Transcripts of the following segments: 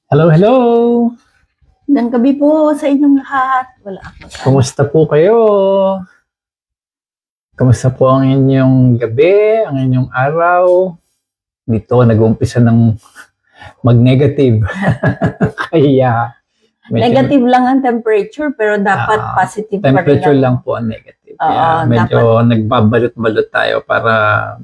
Hello, hello! Magandang gabi po sa inyong lahat. Wala ako sa... Kumusta po kayo? Kumusta po ang inyong gabi, ang inyong araw? Dito, nag-uumpisa ng mag-negative. Kaya, Negative lang ang temperature, pero dapat positive pa rin. Temperature lang po ang negative. Kaya medyo nagbabalot-balot tayo para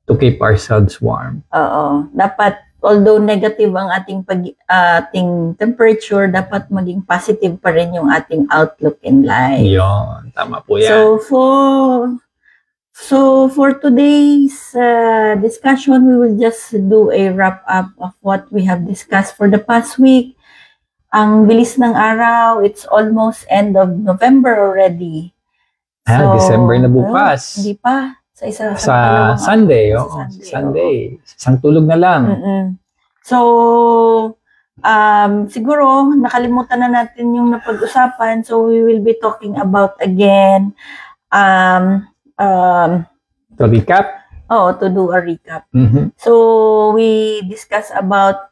to keep ourselves warm. Oo. Dapat, although negative ang ating ating temperature, dapat maging positive pa rin yung ating outlook in life. Yun, tama po yan. So for today's discussion, we will just do a wrap up of what we have discussed for the past week. Ang bilis ng araw, it's almost end of November already. So, December na bukas. Hindi pa. Sa Sunday, Sunday. Isang tulog na lang. So, siguro, nakalimutan na natin yung napag-usapan. So, we will be talking about again, to recap? To do a recap. So, we discussed about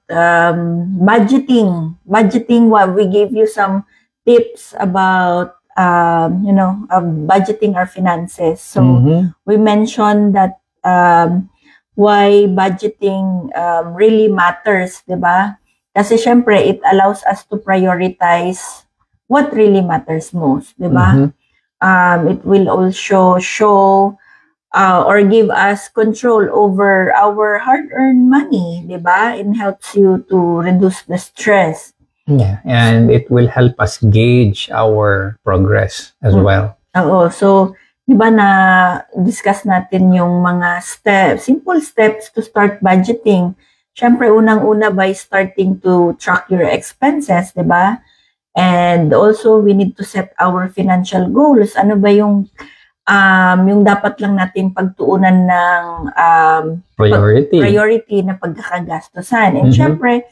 budgeting. Budgeting, we gave you some tips about budgeting our finances. So, we mentioned that why budgeting really matters, di ba? Kasi syempre, it allows us to prioritize what really matters most, di ba? It will also show or give us control over our hard-earned money, di ba? It helps you to reduce the stress. Yeah, and it will help us gauge our progress as well. Oo, so, di ba na-discuss natin yung mga steps, simple steps to start budgeting. Siyempre, unang-una by starting to track your expenses, di ba? And also, we need to set our financial goals. Ano ba yung dapat lang natin pagtuunan ng priority na pagkakagastusan. And syempre,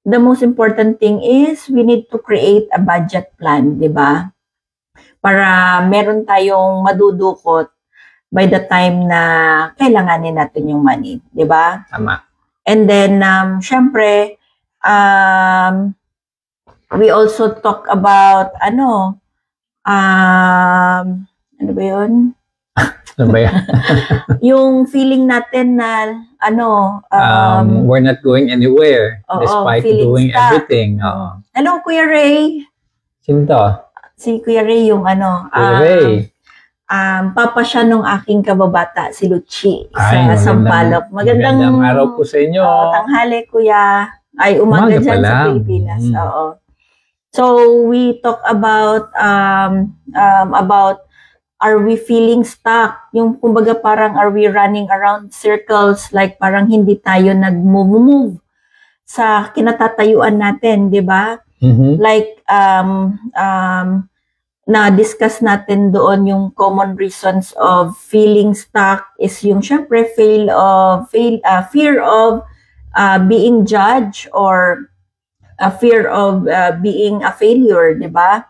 the most important thing is we need to create a budget plan, di ba? Para meron tayong madudukot by the time na kailanganin natin yung money, di ba? Tama. And then, syempre, we also talk about, ano ba yun? Ano ba yan? Yung feeling natin na, we're not going anywhere despite doing stuck. everything. Hello, Kuya Ray. Sino to? Si Kuya Ray yung Kuya Ray. Papa siya nung aking kababata, si Luchi, sa Sampaloc. Magandang araw po sa inyo. Tanghali, Kuya. Ay, umaga dyan sa Pilipinas. Oo. So, we talk about are we feeling stuck? Yung kumbaga parang are we running around circles, like parang hindi tayo nag-move sa kinatatayuan natin, di ba? Like, na-discuss natin doon yung common reasons of feeling stuck is yung syempre fear of being judged or a fear of being a failure, di ba?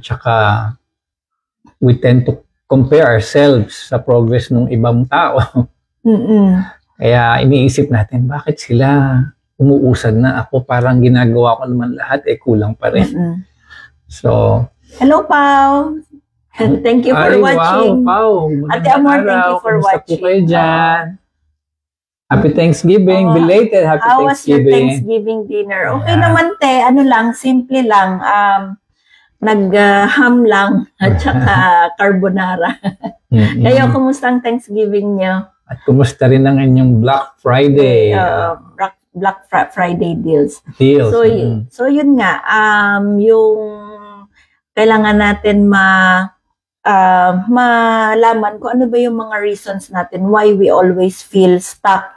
Tsaka, we tend to compare ourselves sa progress ng ibang tao. Kaya iniisip natin, bakit sila umuusad na ako? Parang ginagawa ko naman lahat, kulang pa rin. So, hello, Pao. Thank you for watching. Wow, Pao. Ate Amor, thank you for watching. Po kayo dyan? Happy Thanksgiving. Belated Happy Thanksgiving. How was your Thanksgiving dinner? Okay naman, te. Ano lang, simple lang. Nag-ham lang at saka carbonara. Kayo, kumusta ang Thanksgiving nyo? At kumusta rin ang inyong Black Friday? Black Friday deals. So yun nga, yung kailangan natin malaman kung ano ba yung mga reasons natin why we always feel stuck.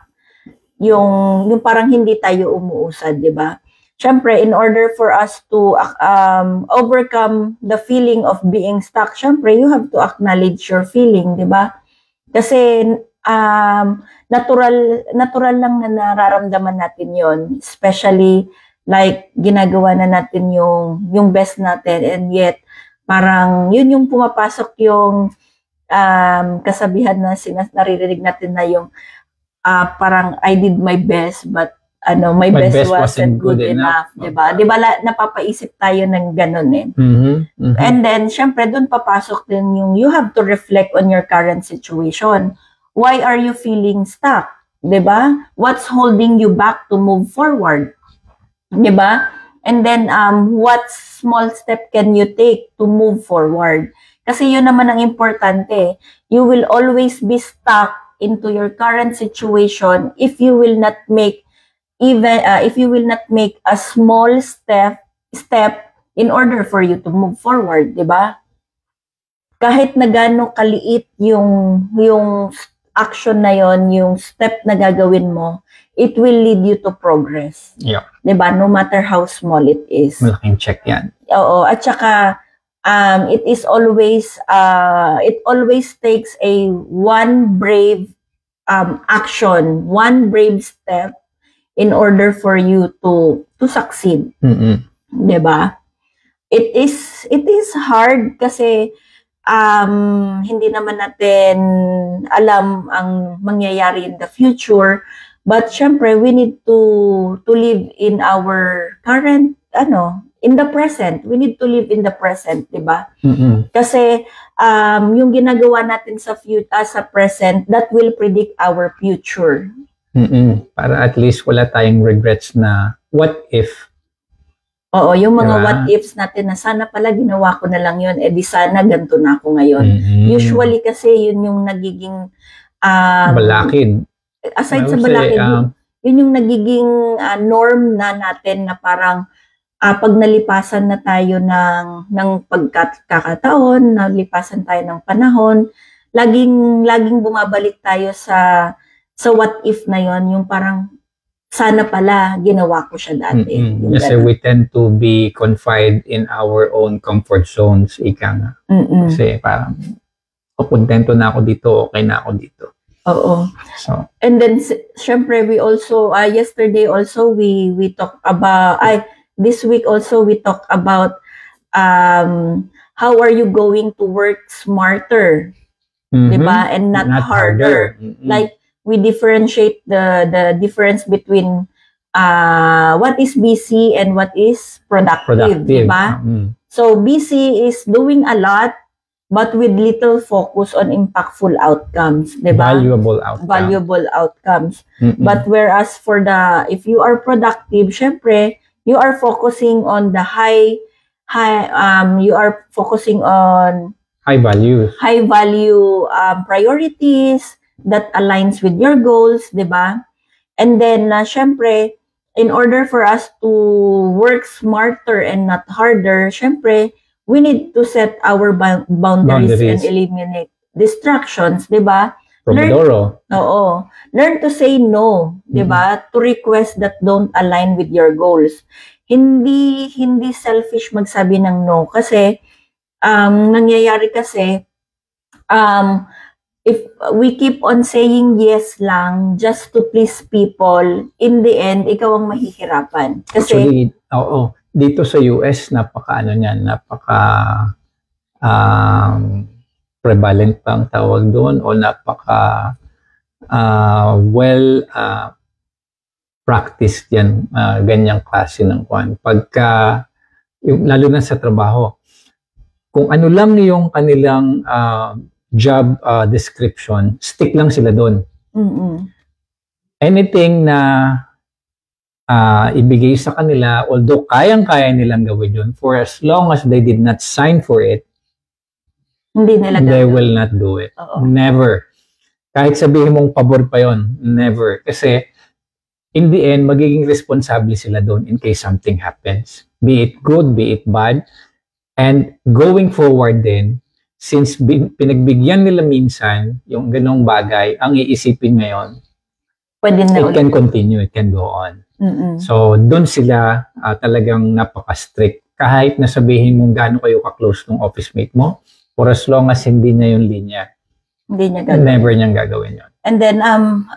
Yung parang hindi tayo umuusad, di ba? Syempre, in order for us to overcome the feeling of being stuck, syempre, you have to acknowledge your feeling, di ba? Kasi natural lang na nararamdaman natin yon, especially like ginagawa na natin yung best natin, and yet parang yun yung pumapasok yung kasabihan na naririnig natin na yung parang I did my best but my best wasn't good enough, 'di ba? 'Di ba napapaisip tayo ng ganun eh. And then syempre doon papasok din yung you have to reflect on your current situation. Why are you feeling stuck? 'Di ba? What's holding you back to move forward? 'Di ba? And then what small step can you take to move forward? Kasi yun naman ang importante. You will always be stuck into your current situation if you will not make a small step in order for you to move forward, 'di ba? Kahit na gaano kaliit yung action na yon, yung step na gagawin mo, it will lead you to progress. Yeah. 'Di ba? No matter how small it is. Malaking check 'yan. Oo, at saka it always takes a one brave action, one brave step in order for you to succeed. 'Di ba? It is hard kasi hindi naman natin alam ang mangyayari in the future, but syempre we need to live in our current in the present. We need to live in the present, 'di ba? Kasi yung ginagawa natin sa present, that will predict our future. Para at least wala tayong regrets na what if. Oo, yung mga what ifs natin na sana pala ginawa ko na lang yun, di sana ganito na ako ngayon. Usually kasi yun yung nagiging balakid. Aside sa balakid, yun yung nagiging norm na natin na parang pag nalipasan na tayo ng pagkakataon, nalipasan tayo ng panahon, laging bumabalik tayo sa what if na yon, yung parang sana pala ginawa ko siya dati. Kasi we tend to be confined in our own comfort zones, ika nga. Kasi parang kontento na ako dito, okay na ako dito. Oo. So, and then syempre we also yesterday also we talk about this week also we talk about how are you going to work smarter, 'di ba? And not harder. Like we differentiate the difference between what is busy and what is productive, 'di ba? So busy is doing a lot but with little focus on impactful outcomes, 'di ba? Valuable outcomes. But whereas if you are productive, syempre you are focusing on the high value priorities that aligns with your goals, 'di ba? And then syempre in order for us to work smarter and not harder, syempre we need to set our boundaries and eliminate distractions, 'di ba? Learn to say no, 'di ba? To requests that don't align with your goals. Hindi selfish magsabi ng no kasi nangyayari kasi if we keep on saying yes lang just to please people, in the end, ikaw ang mahihirapan. Kasi, actually, dito sa US, prevalent pang tawag doon o practiced yan, ganyang klase ng kwan. Pagka, lalo na sa trabaho, kung ano lang yung kanilang job description, stick lang sila doon. Anything na ibigay sa kanila, although kayang-kaya nilang gawin yun, for as long as they did not sign for it, they will not do it. Never. Kahit sabihin mong pabor pa yon, never. Kasi in the end, magiging responsable sila doon in case something happens. Be it good, be it bad. And going forward din, since pinagbigyan nila minsan yung ganong bagay, ang iisipin ngayon, it can continue, it can go on. So, doon sila talagang napaka-strict. Kahit na sabihin mong gaano kayo ka-close ng office mate mo, for as long as hindi niya yung linya, never niyang gagawin yun. And then,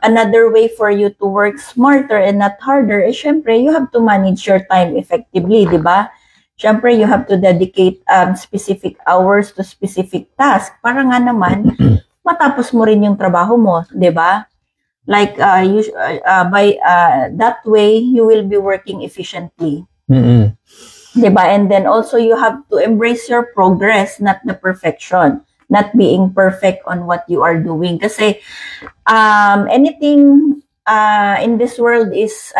another way for you to work smarter and not harder is, syempre, you have to manage your time effectively, di ba? Syempre, you have to dedicate specific hours to specific task para nga naman matapos mo rin yung trabaho mo, 'di ba? Like by that way, you will be working efficiently. Diba? And then also you have to embrace your progress, not the perfection, not being perfect on what you are doing. Kasi anything in this world is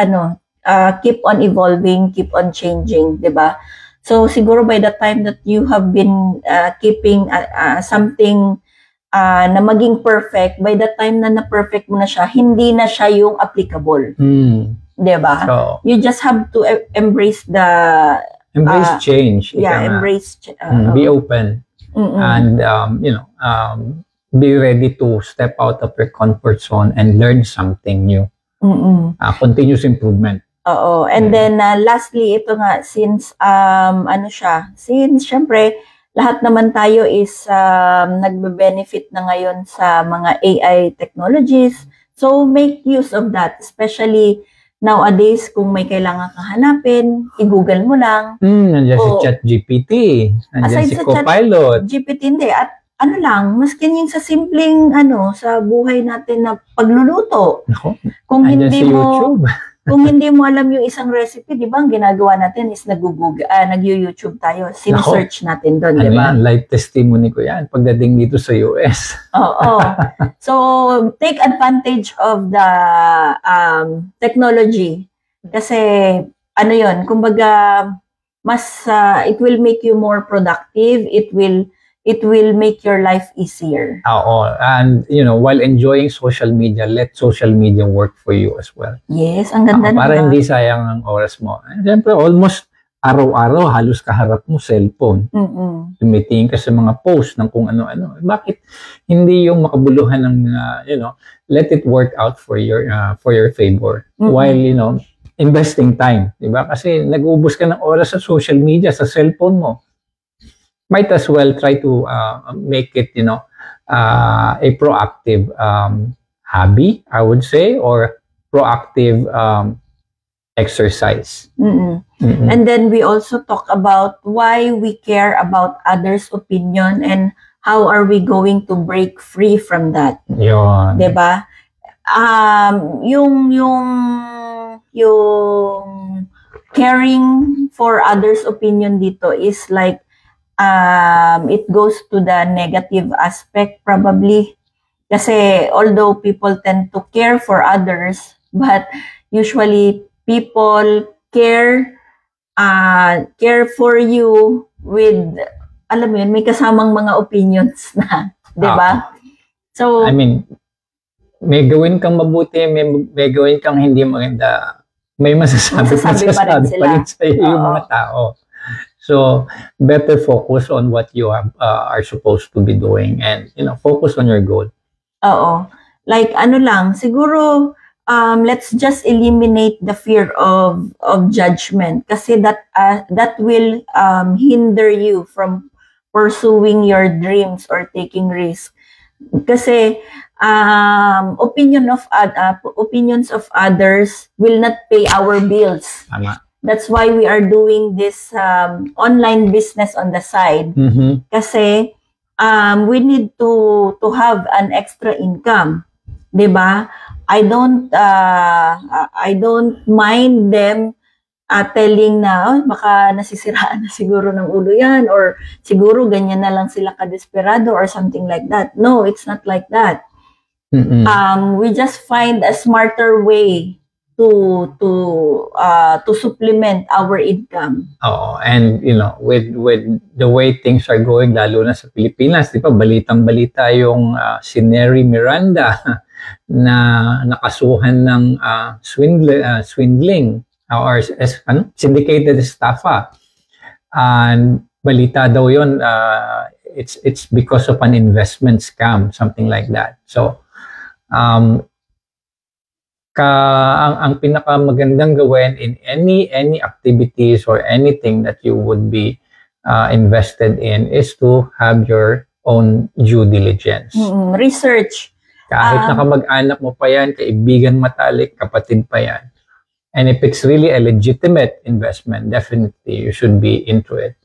keep on evolving, keep on changing, diba? So siguro by the time that you have been keeping something na maging perfect, by the time na na-perfect mo na siya, hindi na siya yung applicable. Diba? So, you just have to embrace change. Yeah, embrace be open. And be ready to step out of your comfort zone and learn something new. Continuous improvement. Oo. And then lastly, ito nga, since since syempre lahat naman tayo is nagbe-benefit na ngayon sa mga AI technologies. So make use of that, especially nowadays, kung may kailangan kang hanapin, i-google mo lang. Nandiyan si ChatGPT. Nandiyan si Copilot. GPT hindi. At maskin yung sa simpleng, sa buhay natin na pagluluto. Nako, kung hindi si mo, YouTube. Kung hindi mo alam yung isang recipe, di ba, ang ginagawa natin is nag-YouTube tayo. Sinesearch natin doon, di ba? Live testimony ko yan pagdating dito sa US. Oo. So, take advantage of the technology. Kasi, kumbaga, it will make you more productive. It will make your life easier. Oo. And, while enjoying social media, let social media work for you as well. Yes, ang ganda para hindi sayang ang oras mo. And siyempre, almost araw-araw, halos kaharap mo cellphone. Tumitingin ka sa mga post ng kung ano-ano. Bakit hindi yung makabuluhan ng, let it work out for your favor. While, investing time. Diba? Kasi nag-uubos ka ng oras sa social media, sa cellphone mo. Might as well try to make it, a proactive hobby, I would say, or proactive exercise. And then we also talk about why we care about others' opinion and how are we going to break free from that. Yun. Diba? Yung caring for others' opinion dito is like, it goes to the negative aspect probably. Kasi although people tend to care for others, but usually people care for you with, alam mo yun, may kasamang mga opinions na, di ba? So, may gawin kang mabuti, may gawin kang hindi maganda, may masasabi pa rin sa iyo yung mga tao. So, better focus on what you are supposed to be doing and, focus on your goal. Oo. Like, siguro, let's just eliminate the fear of judgment kasi that will hinder you from pursuing your dreams or taking risks. Kasi, opinions of others will not pay our bills. Tama. That's why we are doing this online business on the side. Kasi we need to have an extra income, 'di ba? I don't mind them telling na baka nasisiraan na siguro ng ulo yan or siguro ganyan na lang sila kadesperado or something like that. No, it's not like that. We just find a smarter way to supplement our income. Oh, and with the way things are going, lalo na sa Pilipinas, di ba, balitang-balita yung si Neri Miranda na nakasuhan ng swindling or syndicated estafa. And balita daw yun, it's because of an investment scam, something like that. So, ang pinakamagandang gawin in any activities or anything that you would be invested in is to have your own due diligence. Research. Kahit nakamag-anak mo pa yan, kaibigan matalik, kapatid pa yan. And if it's really a legitimate investment, definitely you should be into it.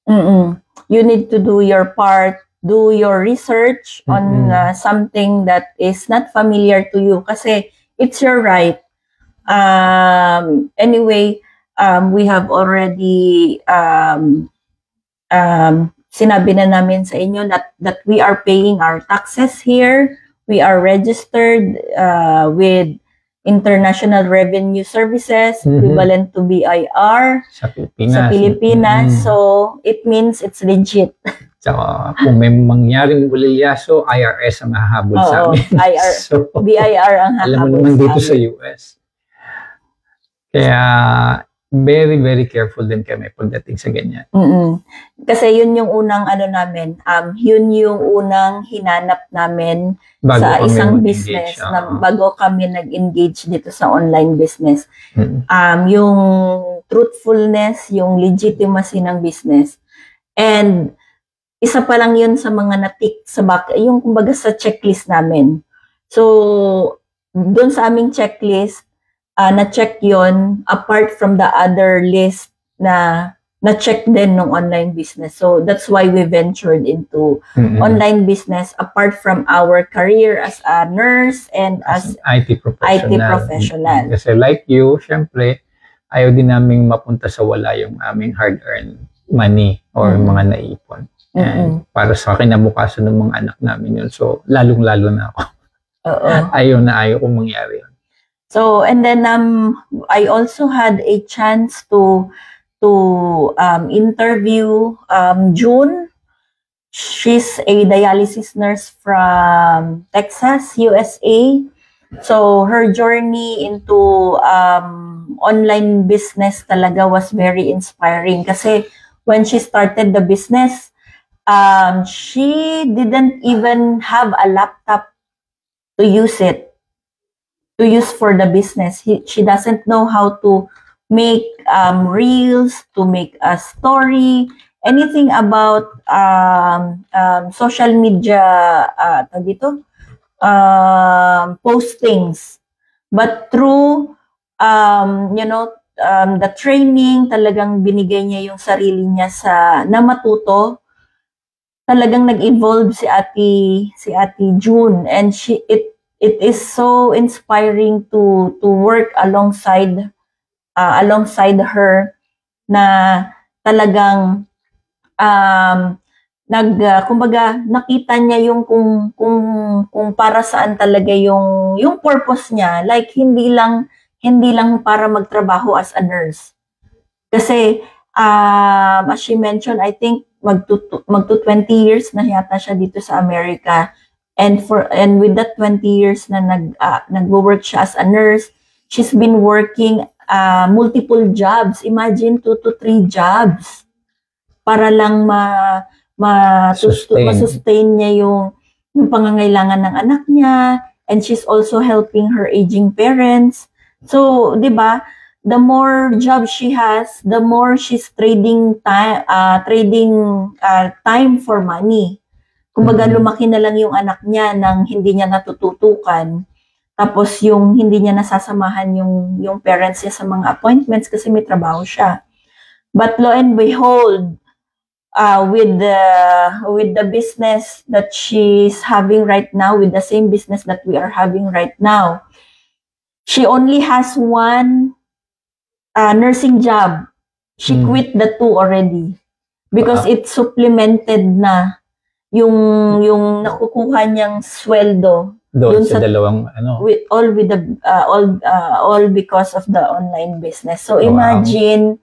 You need to do your part do your research on something that is not familiar to you kasi it's your right. Anyway, we have already sinabi na namin sa inyo that we are paying our taxes here. We are registered with International Revenue Services, equivalent to BIR sa Pilipinas. So, it means it's legit. Tsaka, kung may mangyaring bulilyaso, IRS ang hahabol sa amin. So, BIR ang hahabol alam mo naman dito sa US. Kaya, very, very careful din kami pagdating sa ganyan. Kasi yun yung unang namin, yun yung unang hinanap namin bago sa isang business na bago kami nag-engage dito sa online business. Yung truthfulness, yung legitimacy ng business. And isa pa lang yun sa mga natik sa yung kumbaga sa checklist namin. So, doon sa aming checklist, na-check yon apart from the other list na na-check din ng online business. So, that's why we ventured into online business apart from our career as a nurse and as IT professional. Kasi like you, syempre, ayaw din naming mapunta sa wala yung aming hard-earned money or mga naipon. And para sa kinabukasan ng mga anak namin yun. So, lalong-lalo na ako. Ayaw kong mangyari yun. So, and then I also had a chance to interview June. She's a dialysis nurse from Texas, USA. So, her journey into online business talaga was very inspiring kasi when she started the business, she didn't even have a laptop to use for the business. She doesn't know how to make reels, to make a story, anything about social media postings. But through the training, talagang binigay niya yung sarili niya na matuto. Talagang nag-evolve si Ate June, and it is so inspiring to work alongside her na talagang kumbaga nakita niya yung kung para saan talaga yung purpose niya, like hindi lang para magtrabaho as a nurse. Kasi as she mentioned, I think magto 20 years na yata siya dito sa America, and with that 20 years na nagwo-work siya as a nurse, she's been working multiple jobs. Imagine 2 to 3 jobs para lang ma-sustain niya yung pangangailangan ng anak niya, and she's also helping her aging parents. So, 'di ba? The more jobs she has, the more she's trading time for money. Kumbaga, lumaki na lang yung anak niya nang hindi niya natututukan. Tapos yung hindi niya nasasamahan yung parents niya sa mga appointments kasi may trabaho siya. But lo and behold, with the business that she's having right now, with the same business that we are having right now, she only has one nursing job. She quit the 2 already because it supplemented na yung nakukuha niyang sweldo doon sa dalawang all because of the online business. So imagine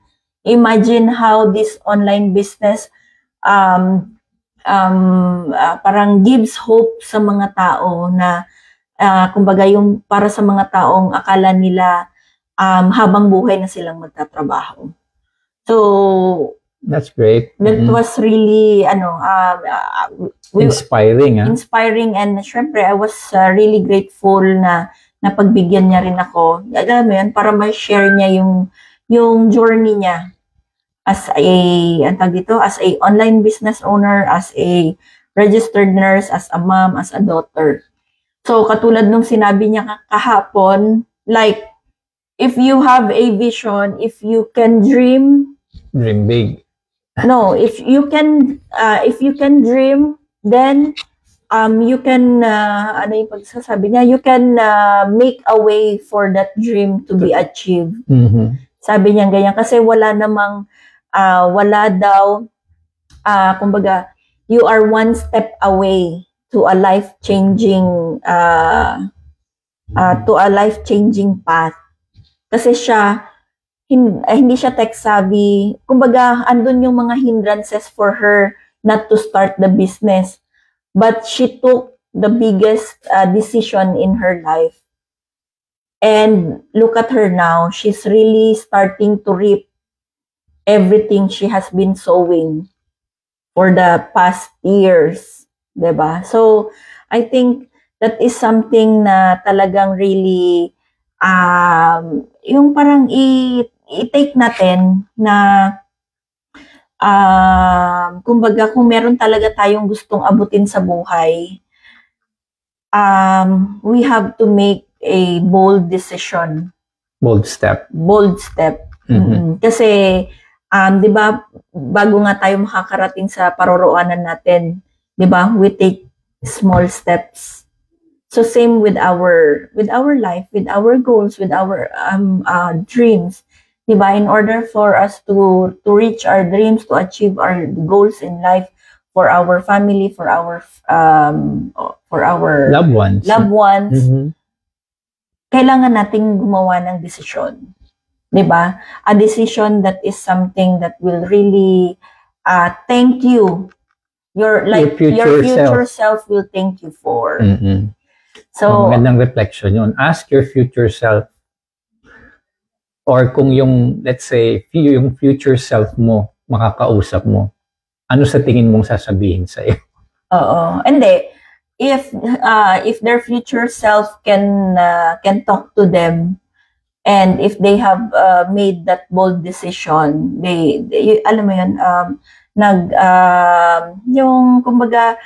how this online business parang gives hope sa mga tao na kumbaga yung para sa mga taong akala nila habang buhay na silang magtatrabaho. So that's great. That was really inspiring. Inspiring, and syempre I was really grateful na napagbigyan niya rin ako. Alam mo yan, para ma-share niya yung journey niya as a online business owner, as a registered nurse, as a mom, as a daughter. So katulad nung sinabi niya kahapon, like if you have a vision, if you can dream big. No, if you can dream, then you can ano yung pagsasabi niya, you can make a way for that dream to be achieved. Sabi niya ganyan kasi wala namang wala daw kumbaga you are one step away to a life-changing path. Kasi siya hindi siya tech savvy. Kumbaga andun yung mga hindrances for her not to start the business. But she took the biggest decision in her life. And look at her now. She's really starting to reap everything she has been sowing for the past years. Diba? So, I think that is something na talagang really, yung parang i-take natin na kumbaga kung meron talaga tayong gustong abutin sa buhay, we have to make a bold decision. Bold step. Bold step. Kasi, di ba, bago nga tayo makakarating sa paroroonan natin, di ba, we take small steps. So same with our life, with our goals, with our dreams. Diba? In order for us to reach our dreams, to achieve our goals in life, for our family, for our loved ones, kailangan nating gumawa ng desisyon. Diba? A decision that is something that will really thank you. Your future self will thank you for. So, magandang reflection yun. Ask your future self. Or kung yung, let's say, yung future self mo, makakausap mo, ano sa tingin mong sasabihin sa'yo? Oo. Hindi. If their future self can talk to them, and if they have made that bold decision, they alam mo yun, yung, kumbaga,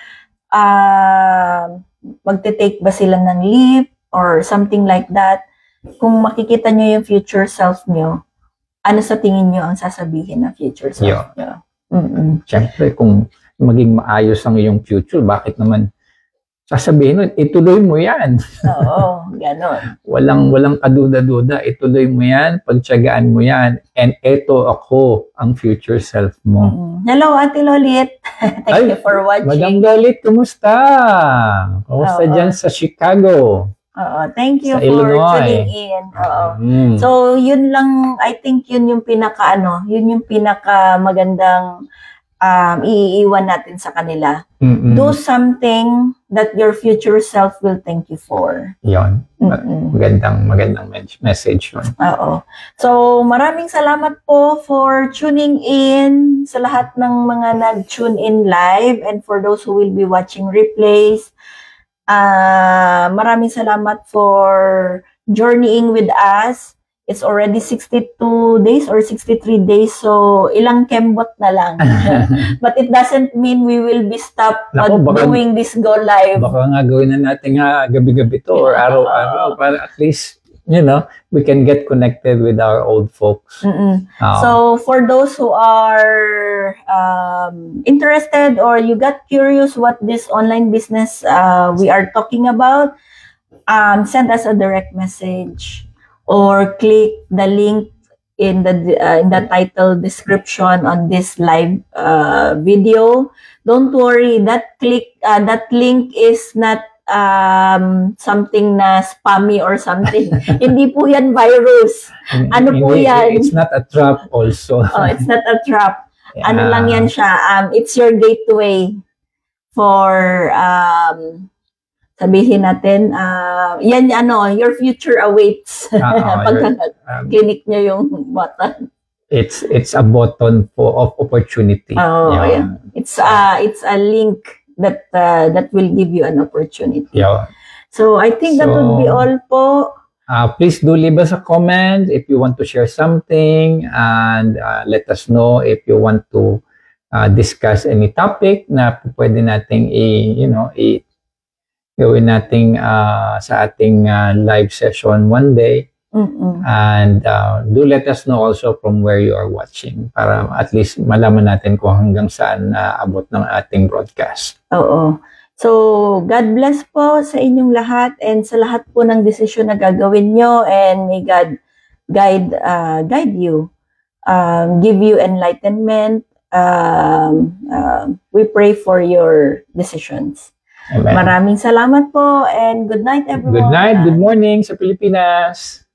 magte-take ba sila ng leap, or something like that, kung makikita nyo yung future self nyo, ano sa tingin nyo ang sasabihin ng future self nyo? Siyempre, kung maging maayos ang iyong future, bakit naman sasabihin nun, ituloy mo yan. Oo, gano'n. Walang kaduda-duda, ituloy mo yan, pagtiyagaan mo yan, and eto ako, ang future self mo. Hello, Ate Lolit. Thank you for watching. Madam Lolit, kumusta? Kumusta dyan sa Chicago? Thank you sa for Illinois. tuning in. So, yun lang, I think yun yung yun yung magandang iiwan natin sa kanila. Do something that your future self will thank you for. Yun. Magandang message yun. So, maraming salamat po for tuning in sa lahat ng mga nag-tune in live, and for those who will be watching replays. Maraming salamat for journeying with us. It's already 62 days or 63 days, so ilang kembot na lang. But it doesn't mean we will be stopped doing this go live. Baka nga gawin na natin gabi-gabi to or araw-araw para at least, we can get connected with our old folks. So for those who are interested, or you got curious what this online business we are talking about, send us a direct message or click the link in the title description on this live video. Don't worry, that link is not something na spammy or something. Hindi po yan virus. Ano po yan? It's not a trap also. It's not a trap. Ano lang yan siya. It's your gateway for sabihin natin, your future awaits. Pag click nyo yung button. It's a button of opportunity. It's a link that will give you an opportunity. So I think that would be all po. Please do leave us a comment if you want to share something, and let us know if you want to discuss any topic na pwede nating gawin nating sa ating live session one day. And do let us know also from where you are watching para at least malaman natin kung hanggang saan naabot ng ating broadcast. Oo. So, God bless po sa inyong lahat and sa lahat po ng desisyon na gagawin nyo, and may God guide you, give you enlightenment. We pray for your decisions. Amen. Maraming salamat po and good night everyone. Good night, good morning sa Pilipinas.